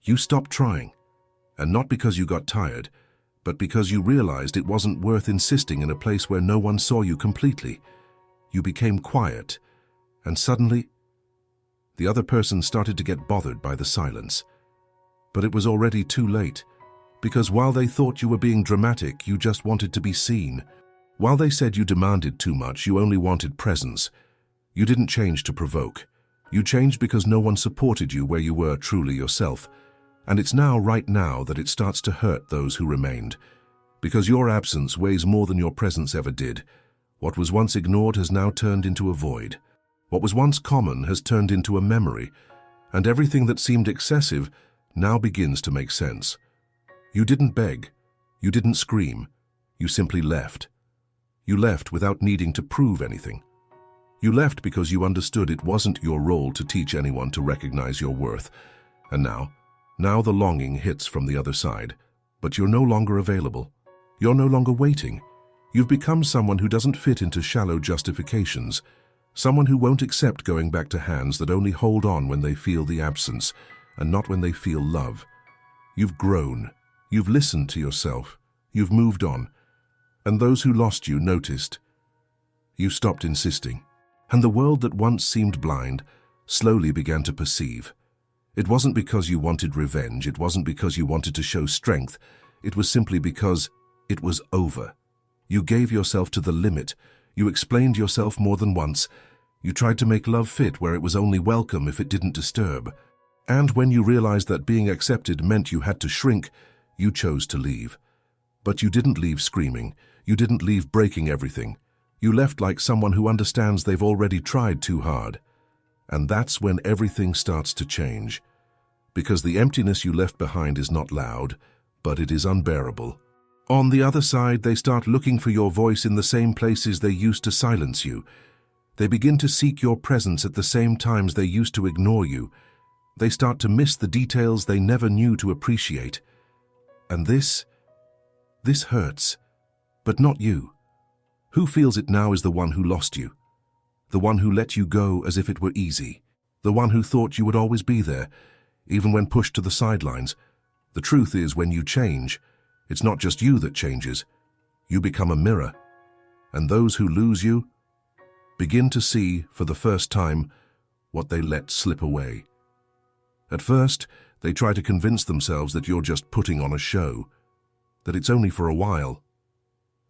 You stopped trying, and not because you got tired, but because you realized it wasn't worth insisting in a place where no one saw you completely. You became quiet, and suddenly, the other person started to get bothered by the silence. But it was already too late, because while they thought you were being dramatic, you just wanted to be seen. While they said you demanded too much, you only wanted presence. You didn't change to provoke. You changed because no one supported you where you were truly yourself. And it's now, right now, that it starts to hurt those who remained. Because your absence weighs more than your presence ever did. What was once ignored has now turned into a void. What was once common has turned into a memory. And everything that seemed excessive now begins to make sense. You didn't beg. You didn't scream. You simply left. You left without needing to prove anything. You left because you understood it wasn't your role to teach anyone to recognize your worth. And now the longing hits from the other side. But you're no longer available. You're no longer waiting. You've become someone who doesn't fit into shallow justifications. Someone who won't accept going back to hands that only hold on when they feel the absence, and not when they feel love. You've grown. You've listened to yourself. You've moved on. And those who lost you noticed. You stopped insisting. And the world that once seemed blind slowly began to perceive. It wasn't because you wanted revenge. It wasn't because you wanted to show strength. It was simply because it was over. You gave yourself to the limit. You explained yourself more than once. You tried to make love fit where it was only welcome if it didn't disturb. And when you realized that being accepted meant you had to shrink, you chose to leave. But you didn't leave screaming. You didn't leave breaking everything. You left like someone who understands they've already tried too hard. And that's when everything starts to change. Because the emptiness you left behind is not loud, but it is unbearable. On the other side, they start looking for your voice in the same places they used to silence you. They begin to seek your presence at the same times they used to ignore you. They start to miss the details they never knew to appreciate. And this hurts, but not you. Who feels it now is the one who lost you, the one who let you go as if it were easy, the one who thought you would always be there, even when pushed to the sidelines. The truth is, when you change, it's not just you that changes. You become a mirror, and those who lose you begin to see, for the first time, what they let slip away. At first, they try to convince themselves that you're just putting on a show, that it's only for a while,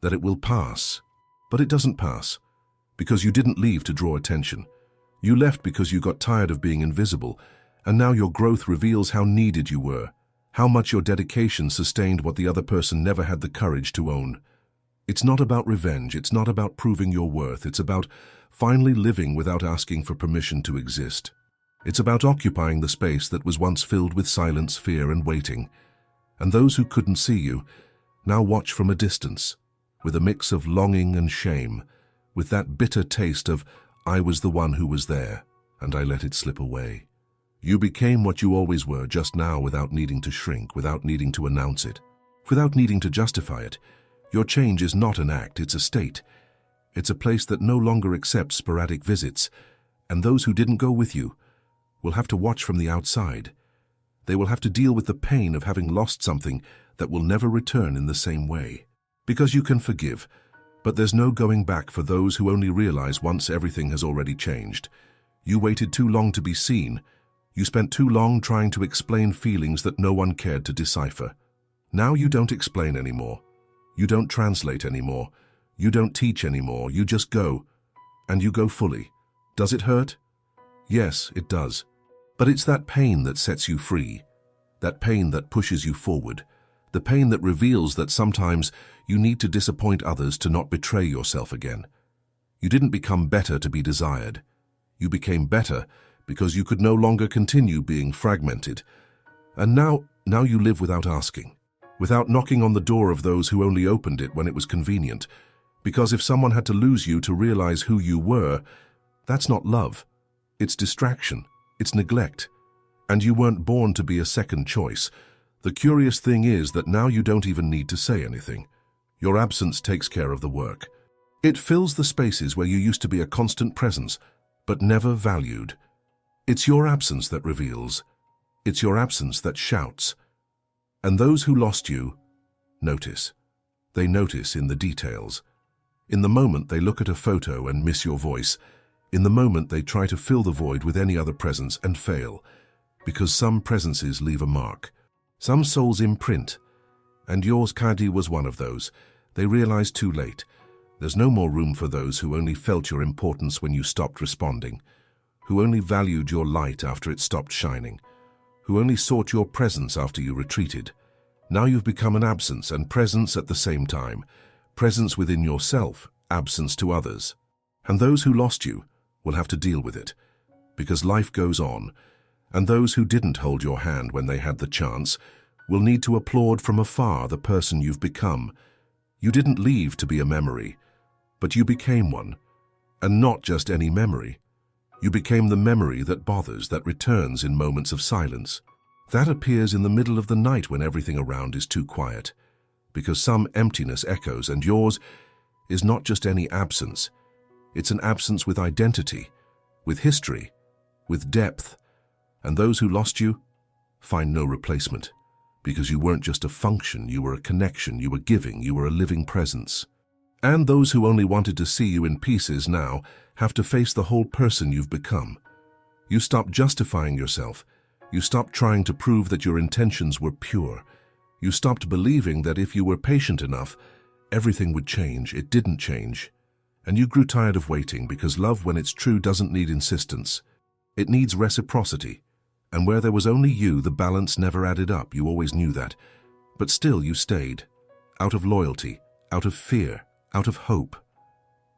that it will pass. But it doesn't pass, because you didn't leave to draw attention. You left because you got tired of being invisible, and now your growth reveals how needed you were, how much your dedication sustained what the other person never had the courage to own. It's not about revenge, it's not about proving your worth, it's about finally living without asking for permission to exist. It's about occupying the space that was once filled with silence, fear, and waiting. And those who couldn't see you now watch from a distance, with a mix of longing and shame, with that bitter taste of, I was the one who was there, and I let it slip away. You became what you always were, just now, without needing to shrink, without needing to announce it, without needing to justify it. Your change is not an act, it's a state. It's a place that no longer accepts sporadic visits, and those who didn't go with you will have to watch from the outside. They will have to deal with the pain of having lost something that will never return in the same way. Because you can forgive, but there's no going back for those who only realize once everything has already changed. You waited too long to be seen. You spent too long trying to explain feelings that no one cared to decipher. Now you don't explain anymore. You don't translate anymore. You don't teach anymore. You just go. And you go fully. Does it hurt? Yes, it does. But it's that pain that sets you free. That pain that pushes you forward. The pain that reveals that sometimes you need to disappoint others to not betray yourself again. You didn't become better to be desired. You became better because you could no longer continue being fragmented. And now you live without asking, without knocking on the door of those who only opened it when it was convenient. Because if someone had to lose you to realize who you were, that's not love. It's distraction. It's neglect. And you weren't born to be a second choice. The curious thing is that now you don't even need to say anything. Your absence takes care of the work. It fills the spaces where you used to be a constant presence, but never valued. It's your absence that reveals It's your absence that shouts. And those who lost you notice. They notice in the details. In the moment they look at a photo and miss your voice. In the moment they try to fill the void with any other presence and fail. Because some presences leave a mark. Some souls imprint. And yours, Kadi, was one of those. They realized too late. There's no more room for those who only felt your importance when you stopped responding. Who only valued your light after it stopped shining. Who only sought your presence after you retreated. Now you've become an absence and presence at the same time. Presence within yourself, absence to others. And those who lost you will have to deal with it. Because life goes on. And those who didn't hold your hand when they had the chance will need to applaud from afar the person you've become. You didn't leave to be a memory, but you became one. And not just any memory. You became the memory that bothers, that returns in moments of silence. That appears in the middle of the night when everything around is too quiet. Because some emptiness echoes, and yours is not just any absence. It's an absence with identity, with history, with depth. And those who lost you find no replacement. Because you weren't just a function, you were a connection, you were giving, you were a living presence. And those who only wanted to see you in pieces now have to face the whole person you've become. You stopped justifying yourself. You stopped trying to prove that your intentions were pure. You stopped believing that if you were patient enough, everything would change. It didn't change. And you grew tired of waiting because love, when it's true, doesn't need insistence. It needs reciprocity. And where there was only you, the balance never added up. You always knew that. But still you stayed. Out of loyalty, out of fear, out of hope.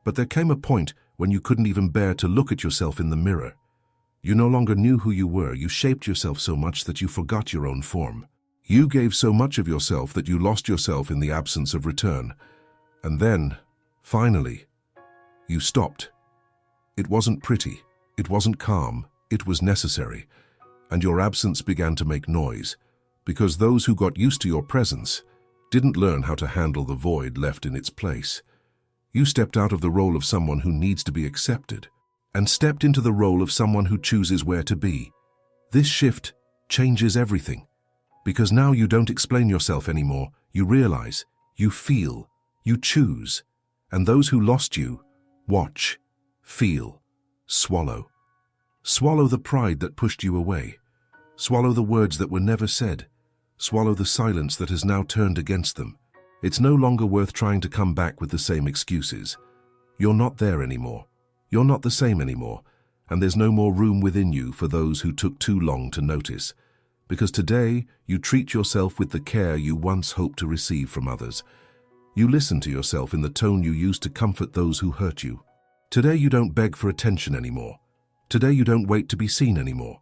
But there came a point when you couldn't even bear to look at yourself in the mirror. You no longer knew who you were. You shaped yourself so much that you forgot your own form. You gave so much of yourself that you lost yourself in the absence of return. And then, finally, you stopped. It wasn't pretty. It wasn't calm. It was necessary. And your absence began to make noise, because those who got used to your presence didn't learn how to handle the void left in its place. You stepped out of the role of someone who needs to be accepted, and stepped into the role of someone who chooses where to be. This shift changes everything, because now you don't explain yourself anymore. You realize, you feel, you choose, and those who lost you watch, feel, swallow. Swallow the pride that pushed you away. Swallow the words that were never said. Swallow the silence that has now turned against them. It's no longer worth trying to come back with the same excuses. You're not there anymore. You're not the same anymore. And there's no more room within you for those who took too long to notice. Because today, you treat yourself with the care you once hoped to receive from others. You listen to yourself in the tone you used to comfort those who hurt you. Today, you don't beg for attention anymore. Today, you don't wait to be seen anymore.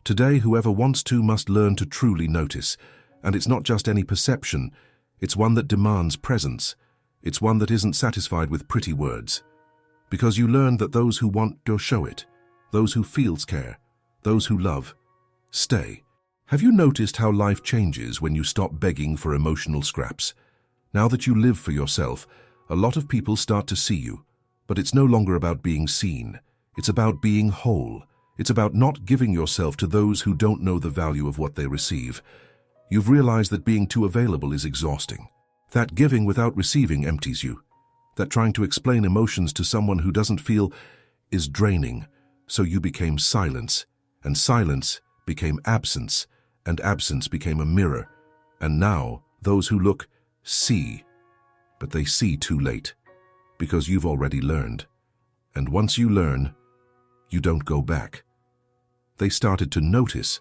Today, whoever wants to must learn to truly notice. And it's not just any perception. It's one that demands presence. It's one that isn't satisfied with pretty words. Because you learn that those who want to show it, those who feels care, those who love, stay. Have you noticed how life changes when you stop begging for emotional scraps? Now that you live for yourself, a lot of people start to see you. But it's no longer about being seen. It's about being whole. It's about not giving yourself to those who don't know the value of what they receive. You've realized that being too available is exhausting. That giving without receiving empties you. That trying to explain emotions to someone who doesn't feel is draining. So you became silence, and silence became absence, and absence became a mirror. And now, those who look, see. But they see too late. Because you've already learned. And once you learn, you don't go back. They started to notice,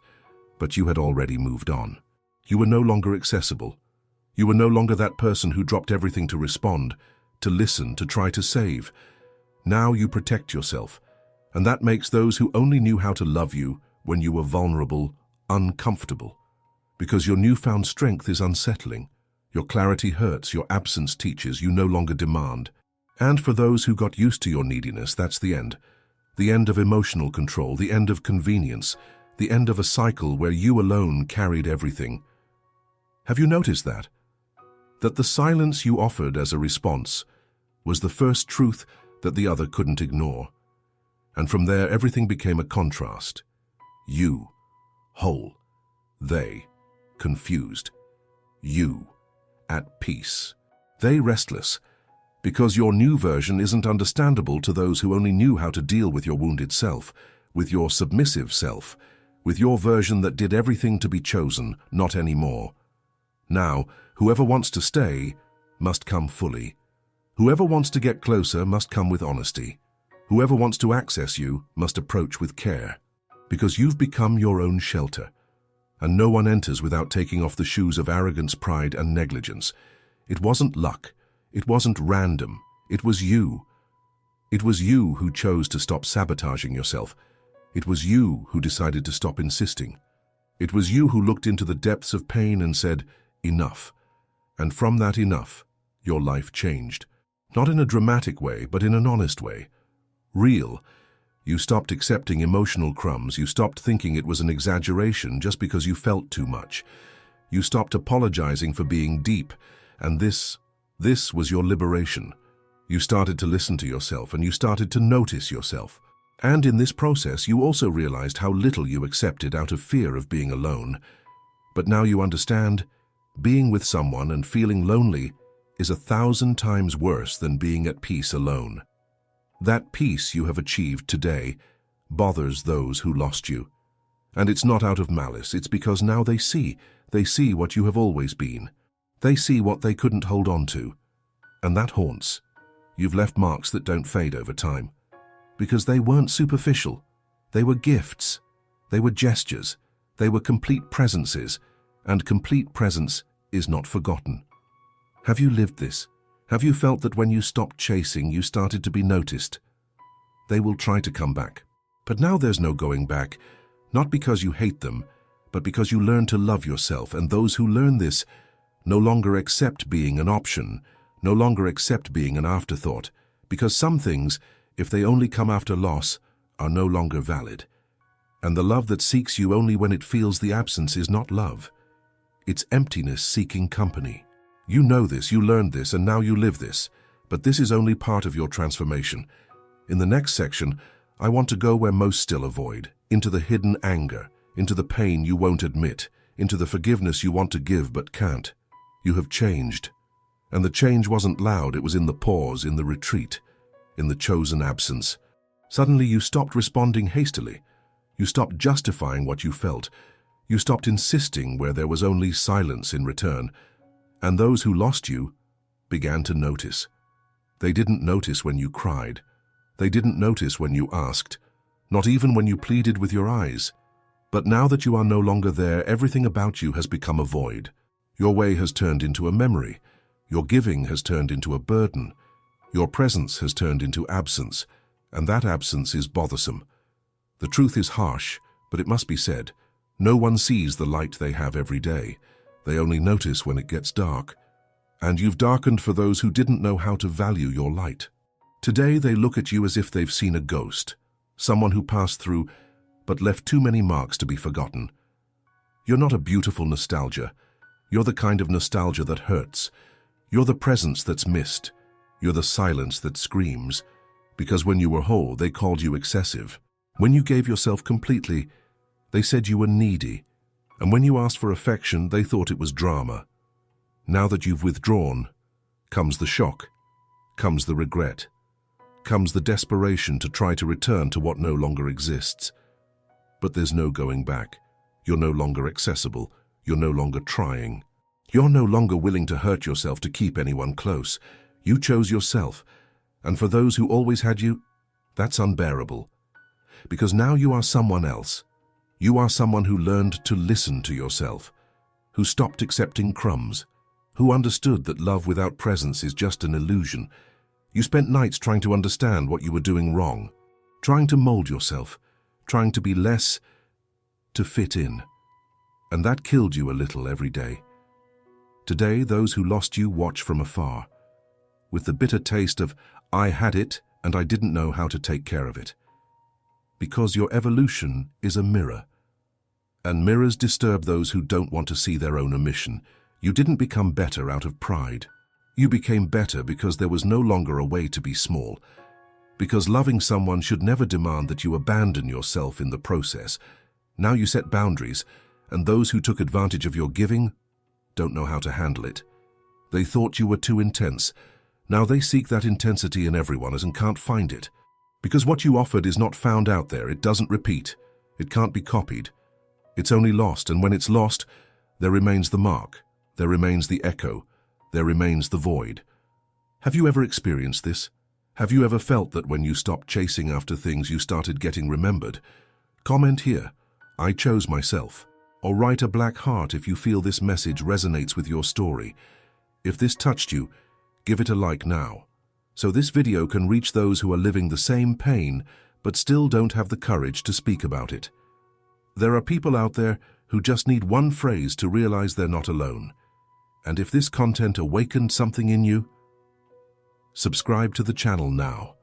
but you had already moved on. You were no longer accessible. You were no longer that person who dropped everything to respond, to listen, to try to save. Now you protect yourself, and that makes those who only knew how to love you when you were vulnerable, uncomfortable. Because your newfound strength is unsettling. Your clarity hurts, your absence teaches, you no longer demand. And for those who got used to your neediness, that's the end. The end of emotional control, the end of convenience, the end of a cycle where you alone carried everything. Have you noticed that? That the silence you offered as a response was the first truth that the other couldn't ignore. And from there, everything became a contrast. You, whole, They, confused. You, at peace. They, restless, because your new version isn't understandable to those who only knew how to deal with your wounded self, with your submissive self, with your version that did everything to be chosen, not anymore. Now, whoever wants to stay must come fully. Whoever wants to get closer must come with honesty. Whoever wants to access you must approach with care, because you've become your own shelter. And no one enters without taking off the shoes of arrogance, pride, and negligence. It wasn't luck. It wasn't random. It was you. It was you who chose to stop sabotaging yourself. It was you who decided to stop insisting. It was you who looked into the depths of pain and said, enough. And from that enough, your life changed. Not in a dramatic way, but in an honest way. Real. You stopped accepting emotional crumbs. You stopped thinking it was an exaggeration just because you felt too much. You stopped apologizing for being deep. And this was your liberation. You started to listen to yourself, and you started to notice yourself. And in this process, you also realized how little you accepted out of fear of being alone. But now you understand, being with someone and feeling lonely is 1,000 times worse than being at peace alone. That peace you have achieved today bothers those who lost you. And it's not out of malice, it's because now they see what you have always been. They see what they couldn't hold on to. And that haunts. You've left marks that don't fade over time. Because they weren't superficial. They were gifts. They were gestures. They were complete presences. And complete presence is not forgotten. Have you lived this? Have you felt that when you stopped chasing, you started to be noticed? They will try to come back. But now there's no going back, not because you hate them, but because you learn to love yourself, and those who learn this no longer accept being an option, no longer accept being an afterthought, because some things, if they only come after loss, are no longer valid. And the love that seeks you only when it feels the absence is not love. It's emptiness seeking company. You know this, you learned this, and now you live this. But this is only part of your transformation. In the next section, I want to go where most still avoid, into the hidden anger, into the pain you won't admit, into the forgiveness you want to give but can't. You have changed. And the change wasn't loud, it was in the pause, in the retreat, in the chosen absence. Suddenly you stopped responding hastily. You stopped justifying what you felt. You stopped insisting where there was only silence in return. And those who lost you began to notice. They didn't notice when you cried. They didn't notice when you asked, not even when you pleaded with your eyes. But now that you are no longer there, everything about you has become a void. Your way has turned into a memory. Your giving has turned into a burden. Your presence has turned into absence, and that absence is bothersome. The truth is harsh, but it must be said. No one sees the light they have every day. They only notice when it gets dark. And you've darkened for those who didn't know how to value your light. Today they look at you as if they've seen a ghost, someone who passed through but left too many marks to be forgotten. You're not a beautiful nostalgia. You're the kind of nostalgia that hurts. You're the presence that's missed. You're the silence that screams. Because when you were whole, they called you excessive. When you gave yourself completely, they said you were needy. And when you asked for affection, they thought it was drama. Now that you've withdrawn, comes the shock, comes the regret, comes the desperation to try to return to what no longer exists. But there's no going back. You're no longer accessible. You're no longer trying. You're no longer willing to hurt yourself to keep anyone close. You chose yourself. And for those who always had you, that's unbearable. Because now you are someone else. You are someone who learned to listen to yourself, who stopped accepting crumbs, who understood that love without presence is just an illusion. You spent nights trying to understand what you were doing wrong, trying to mold yourself, trying to be less, to fit in. And that killed you a little every day. Today, those who lost you watch from afar, with the bitter taste of, I had it and I didn't know how to take care of it. Because your evolution is a mirror. And mirrors disturb those who don't want to see their own omission. You didn't become better out of pride. You became better because there was no longer a way to be small. Because loving someone should never demand that you abandon yourself in the process. Now you set boundaries, and those who took advantage of your giving don't know how to handle it. They thought you were too intense. Now they seek that intensity in everyone and can't find it. Because what you offered is not found out there, it doesn't repeat. It can't be copied. It's only lost, and when it's lost, there remains the mark, there remains the echo, there remains the void. Have you ever experienced this? Have you ever felt that when you stopped chasing after things, you started getting remembered? Comment here, I chose myself. Or write a black heart if you feel this message resonates with your story. If this touched you, give it a like now, so this video can reach those who are living the same pain but still don't have the courage to speak about it. There are people out there who just need one phrase to realize they're not alone. And if this content awakened something in you, subscribe to the channel now.